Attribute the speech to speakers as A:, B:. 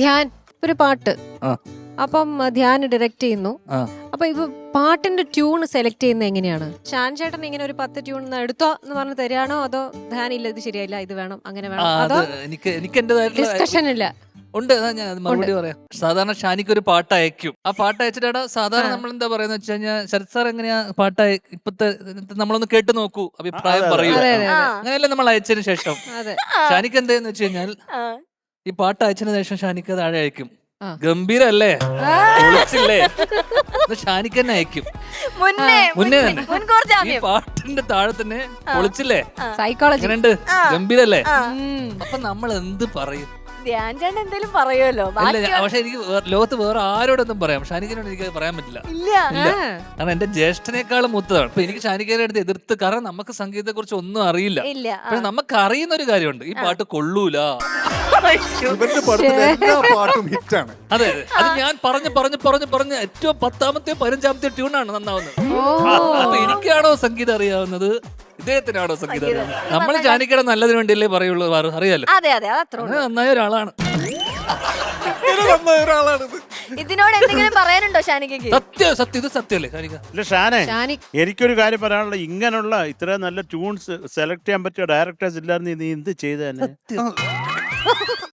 A: ധ്യാൻ ഒരു പാട്ട്,
B: ആ.
A: അപ്പം ധ്യാൻ ഡയറക്റ്റ് ചെയ്യുന്നു.
B: ആ.
A: അപ്പൊ ഇപ്പൊ പാട്ടിന്റെ ട്യൂൺ സെലക്ട് ചെയ്യുന്നത് എങ്ങനെയാണ്? ഷാൻ ചേട്ടൻ ഇങ്ങനെ ഒരു 10 ട്യൂൺ എടുത്തോ എന്ന് പറഞ്ഞ് തരികയാണോ, അതോ ധ്യാൻ ഇല്ല ഇത് ശരിയല്ല ഇത് വേണം അങ്ങനെ വേണം, അതോ
B: എനിക്ക് എന്റേതായിട്ടുള്ള
A: ഡിസ്കഷൻ ഇല്ല?
B: ഉണ്ട്. അതാ ഞാൻ മറുപടി പറയാം. സാധാരണ ഷാനിക്ക് ഒരു പാട്ട് അയക്കും. ആ പാട്ട് അയച്ചിട്ടാണ് സാധാരണ നമ്മൾ എന്താ പറയുന്നത് വെച്ച് കഴിഞ്ഞാൽ, ശരത് സാർ എങ്ങനെയാ പാട്ട് ഇപ്പത്തെ നമ്മളൊന്ന് കേട്ട് നോക്കൂ, അഭിപ്രായം പറയൂ,
A: അതെ, അതെ, അതെ.
B: അങ്ങനെയല്ലേ നമ്മൾ അയച്ചതിന് ശേഷം.
A: അതെ.
B: ഷാനിക്ക് എന്താന്ന് വെച്ച് കഴിഞ്ഞാൽ, ഈ പാട്ട് അയച്ചതിന് ശേഷം ഷാനിക്ക് താഴെ അയക്കും,
A: ആ.
B: ഗംഭീരല്ലേ, പൊളിച്ചില്ലേ എന്ന് ഷാനിക്ക് തന്നെ അയക്കും. മുന്നേ തന്നെ ഈ പാട്ടിന്റെ താഴെ തന്നെ പൊളിച്ചില്ലേ,
A: സൈക്കോളജി
B: എങ്ങനെയുണ്ട്, ഗംഭീരല്ലേ. അപ്പൊ നമ്മൾ എന്ത് പറയും?
C: ധ്യാൻ ചേട്ടൻ എന്തേലും പറയുമല്ലോ.
B: പക്ഷെ എനിക്ക് ലോകത്ത് വേറെ ആരോടൊന്നും പറയാം, ഷാനിക്കിനോട് എനിക്ക് പറയാൻ പറ്റില്ല.
C: ഇല്ല.
B: കാരണം എന്റെ ജ്യേഷ്ഠനേക്കാളും മൂത്തതാണ്. അപ്പൊ എനിക്ക് ഷാനിക്കയുടെ അടുത്ത് എതിർത്ത്, കാരണം നമുക്ക് സംഗീതത്തെ കുറിച്ച് ഒന്നും അറിയില്ല.
C: ഇല്ല.
B: പക്ഷെ നമുക്ക് അറിയുന്ന ഒരു കാര്യമുണ്ട്, ഈ പാട്ട് കൊള്ളൂല.
D: ഇവന്റെ പടത്തിലെ എല്ലാ പാട്ടും ഹിറ്റാണ്.
B: അതെ, അത് ഞാൻ പറഞ്ഞ് ഏറ്റവും 10ാമത്തെയോ 15ാമത്തെയോ ട്യൂണാണ് നന്നാവുന്നത്. അപ്പൊ എനിക്കാണോ സംഗീതം അറിയാവുന്നത്, ഇദ്ദേഹത്തിനാണോ സംഗീതം അറിയാവുന്നത്? നമ്മൾ ഷാനിക്കയുടെ നല്ലതിന് വേണ്ടിയല്ലേ പറയുള്ളൂ, അറിയാലോ.
C: അതെ അതെ, അതത്ര
B: അങ്ങനെ നന്നായ ഒരാളാണ്.
C: ഇതിനോട് എന്തെങ്കിലും പറയാനുണ്ടോ ഷാനിക്ക്?
B: സത്യം ഇത് സത്യമല്ലേ ഷാനിക്ക?
E: ഇല്ല ഷാനെ,
A: ഷാനി
E: എനിക്കൊരു കാര്യം പറയാനുള്ള, ഇങ്ങനെയുള്ള ഇത്രയും നല്ല ട്യൂൺസ് സെലക്ട് ചെയ്യാൻ പറ്റിയ ഡയറക്ടേഴ്സ് ഇല്ലായിരുന്നു, നീ എന്ത് ചെയ്തേനെ?